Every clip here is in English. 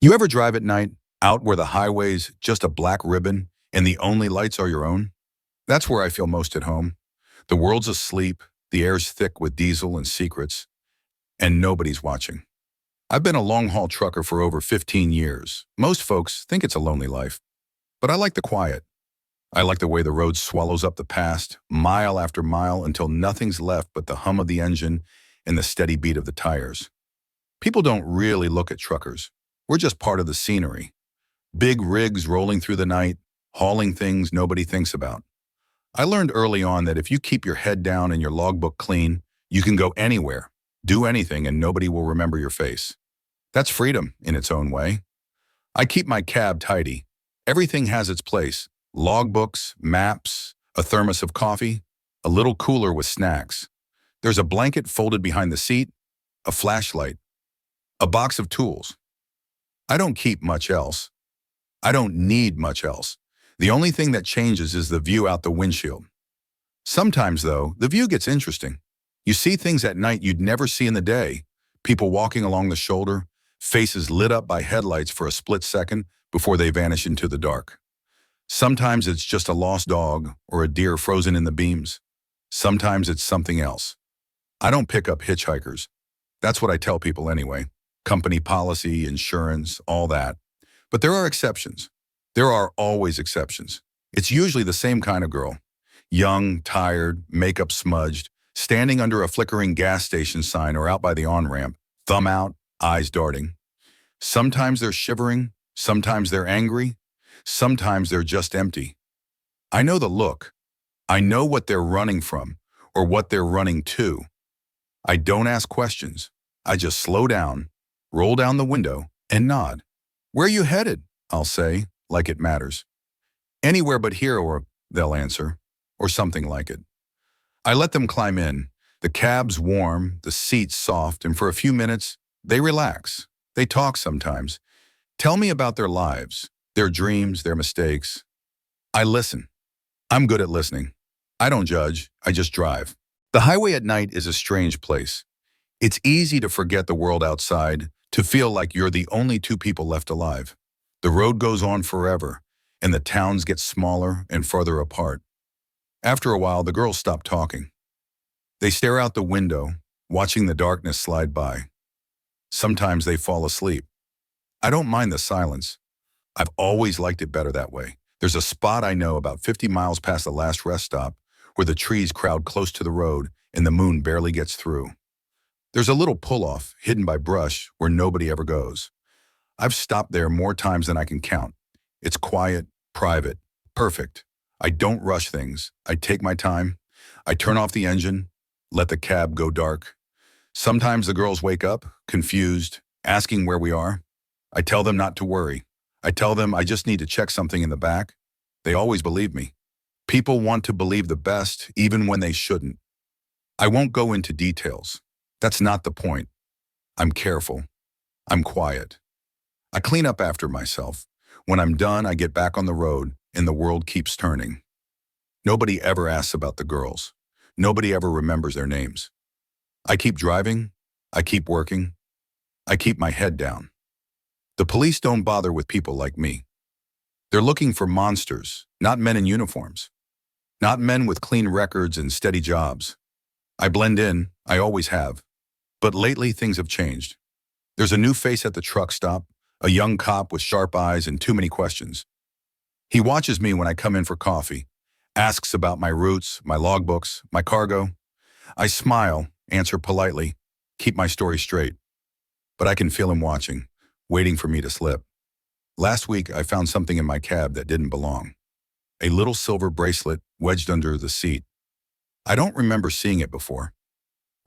You ever drive at night, out where the highway's just a black ribbon and the only lights are your own? That's where I feel most at home. The world's asleep, the air's thick with diesel and secrets, and nobody's watching. I've been a long-haul trucker for over 15 years. Most folks think it's a lonely life, but I like the quiet. I like the way the road swallows up the past, mile after mile, until nothing's left but the hum of the engine and the steady beat of the tires. People don't really look at truckers. We're just part of the scenery. Big rigs rolling through the night, hauling things nobody thinks about. I learned early on that if you keep your head down and your logbook clean, you can go anywhere, do anything, and nobody will remember your face. That's freedom in its own way. I keep my cab tidy. Everything has its place. Logbooks, maps, a thermos of coffee, a little cooler with snacks. There's a blanket folded behind the seat, a flashlight, a box of tools. I don't keep much else. I don't need much else. The only thing that changes is the view out the windshield. Sometimes, though, the view gets interesting. You see things at night you'd never see in the day. People walking along the shoulder, faces lit up by headlights for a split second before they vanish into the dark. Sometimes it's just a lost dog or a deer frozen in the beams. Sometimes it's something else. I don't pick up hitchhikers. That's what I tell people anyway. Company policy, insurance, all that. But there are exceptions. There are always exceptions. It's usually the same kind of girl. Young, tired, makeup smudged, standing under a flickering gas station sign or out by the on-ramp, thumb out, eyes darting. Sometimes they're shivering, sometimes they're angry, sometimes they're just empty. I know the look. I know what they're running from or what they're running to. I don't ask questions. I just slow down, roll down the window, and nod. "Where you headed?" I'll say, like it matters. "Anywhere but here," or they'll answer, or something like it. I let them climb in. The cab's warm, the seats soft, and for a few minutes, they relax. They talk sometimes. Tell me about their lives, their dreams, their mistakes. I listen. I'm good at listening. I don't judge, I just drive. The highway at night is a strange place. It's easy to forget the world outside, to feel like you're the only two people left alive. The road goes on forever, and the towns get smaller and farther apart. After a while, the girls stop talking. They stare out the window, watching the darkness slide by. Sometimes they fall asleep. I don't mind the silence. I've always liked it better that way. There's a spot I know about 50 miles past the last rest stop where the trees crowd close to the road and the moon barely gets through. There's a little pull-off, hidden by brush, where nobody ever goes. I've stopped there more times than I can count. It's quiet, private, perfect. I don't rush things. I take my time. I turn off the engine, let the cab go dark. Sometimes the girls wake up, confused, asking where we are. I tell them not to worry. I tell them I just need to check something in the back. They always believe me. People want to believe the best, even when they shouldn't. I won't go into details. That's not the point. I'm careful. I'm quiet. I clean up after myself. When I'm done, I get back on the road, and the world keeps turning. Nobody ever asks about the girls. Nobody ever remembers their names. I keep driving. I keep working. I keep my head down. The police don't bother with people like me. They're looking for monsters, not men in uniforms. Not men with clean records and steady jobs. I blend in, I always have. But lately, things have changed. There's a new face at the truck stop, a young cop with sharp eyes and too many questions. He watches me when I come in for coffee, asks about my routes, my logbooks, my cargo. I smile, answer politely, keep my story straight. But I can feel him watching, waiting for me to slip. Last week, I found something in my cab that didn't belong. A little silver bracelet wedged under the seat. I don't remember seeing it before.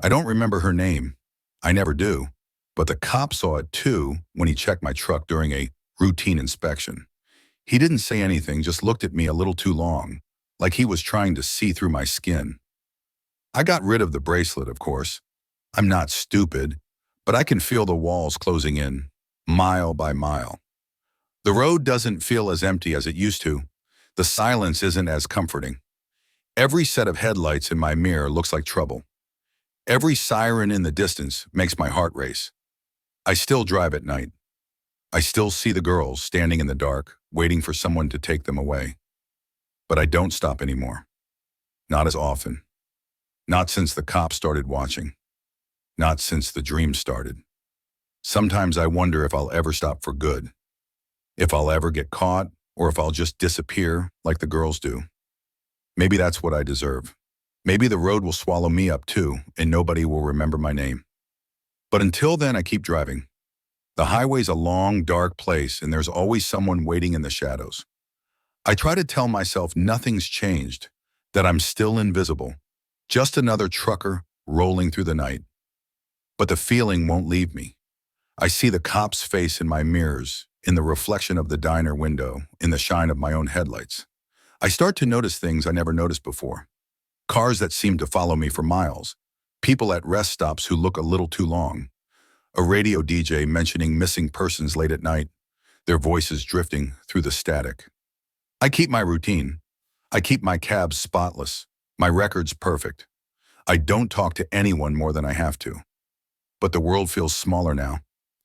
I don't remember her name. I never do. But the cop saw it too when he checked my truck during a routine inspection. He didn't say anything, just looked at me a little too long, like he was trying to see through my skin. I got rid of the bracelet, of course. I'm not stupid, but I can feel the walls closing in, mile by mile. The road doesn't feel as empty as it used to. The silence isn't as comforting. Every set of headlights in my mirror looks like trouble. Every siren in the distance makes my heart race. I still drive at night. I still see the girls standing in the dark, waiting for someone to take them away. But I don't stop anymore. Not as often. Not since the cops started watching. Not since the dream started. Sometimes I wonder if I'll ever stop for good. If I'll ever get caught, or if I'll just disappear like the girls do. Maybe that's what I deserve. Maybe the road will swallow me up too, and nobody will remember my name. But until then, I keep driving. The highway's a long, dark place, and there's always someone waiting in the shadows. I try to tell myself nothing's changed, that I'm still invisible, just another trucker rolling through the night. But the feeling won't leave me. I see the cop's face in my mirrors, in the reflection of the diner window, in the shine of my own headlights. I start to notice things I never noticed before. Cars that seem to follow me for miles. People at rest stops who look a little too long. A radio DJ mentioning missing persons late at night, their voices drifting through the static. I keep my routine. I keep my cabs spotless, my records perfect. I don't talk to anyone more than I have to. But the world feels smaller now,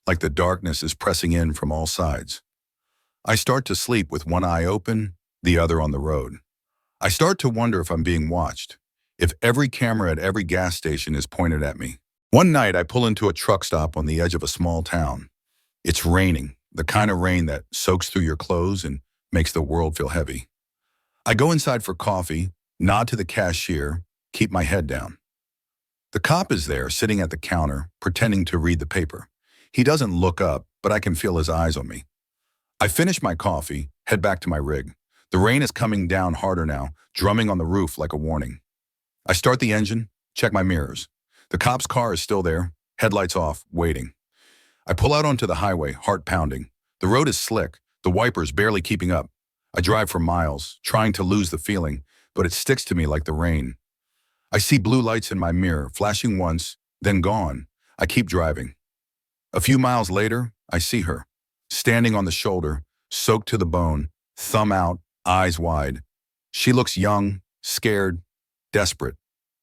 like the darkness is pressing in from all sides. I start to sleep with one eye open, the other on the road. I start to wonder if I'm being watched, if every camera at every gas station is pointed at me. One night, I pull into a truck stop on the edge of a small town. It's raining, the kind of rain that soaks through your clothes and makes the world feel heavy. I go inside for coffee, nod to the cashier, keep my head down. The cop is there, sitting at the counter, pretending to read the paper. He doesn't look up, but I can feel his eyes on me. I finish my coffee, head back to my rig. The rain is coming down harder now, drumming on the roof like a warning. I start the engine, check my mirrors. The cop's car is still there, headlights off, waiting. I pull out onto the highway, heart pounding. The road is slick, the wipers barely keeping up. I drive for miles, trying to lose the feeling, but it sticks to me like the rain. I see blue lights in my mirror, flashing once, then gone. I keep driving. A few miles later, I see her, standing on the shoulder, soaked to the bone, thumb out, eyes wide. She looks young, scared, desperate.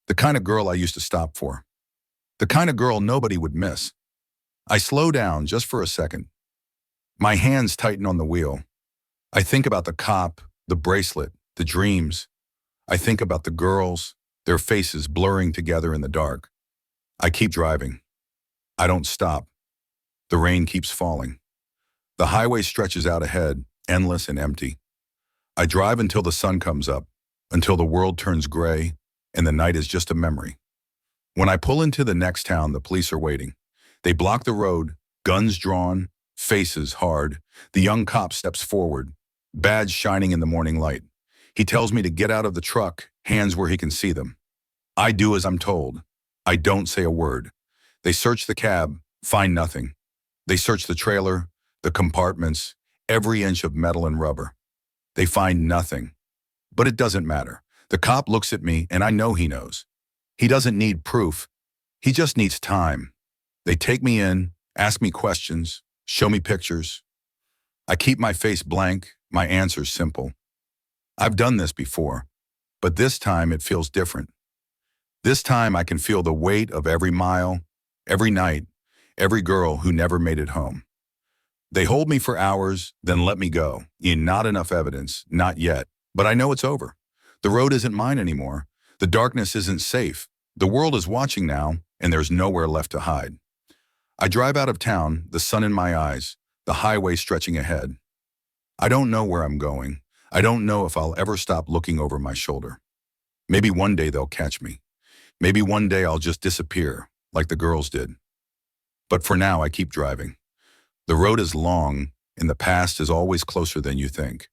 The kind of girl I used to stop for. The kind of girl nobody would miss. I slow down just for a second. My hands tighten on the wheel. I think about the cop, the bracelet, the dreams. I think about the girls, their faces blurring together in the dark. I keep driving. I don't stop. The rain keeps falling. The highway stretches out ahead, endless and empty. I drive until the sun comes up, until the world turns gray, and the night is just a memory. When I pull into the next town, the police are waiting. They block the road, guns drawn, faces hard. The young cop steps forward, badge shining in the morning light. He tells me to get out of the truck, hands where he can see them. I do as I'm told. I don't say a word. They search the cab, find nothing. They search the trailer, the compartments, every inch of metal and rubber. They find nothing. But it doesn't matter. The cop looks at me, and I know he knows. He doesn't need proof. He just needs time. They take me in, ask me questions, show me pictures. I keep my face blank, my answers simple. I've done this before, but this time it feels different. This time I can feel the weight of every mile, every night, every girl who never made it home. They hold me for hours, then let me go. Not enough evidence, not yet, but I know it's over. The road isn't mine anymore. The darkness isn't safe. The world is watching now, and there's nowhere left to hide. I drive out of town, the sun in my eyes, the highway stretching ahead. I don't know where I'm going. I don't know if I'll ever stop looking over my shoulder. Maybe one day they'll catch me. Maybe one day I'll just disappear, like the girls did. But for now, I keep driving. The road is long, and the past is always closer than you think.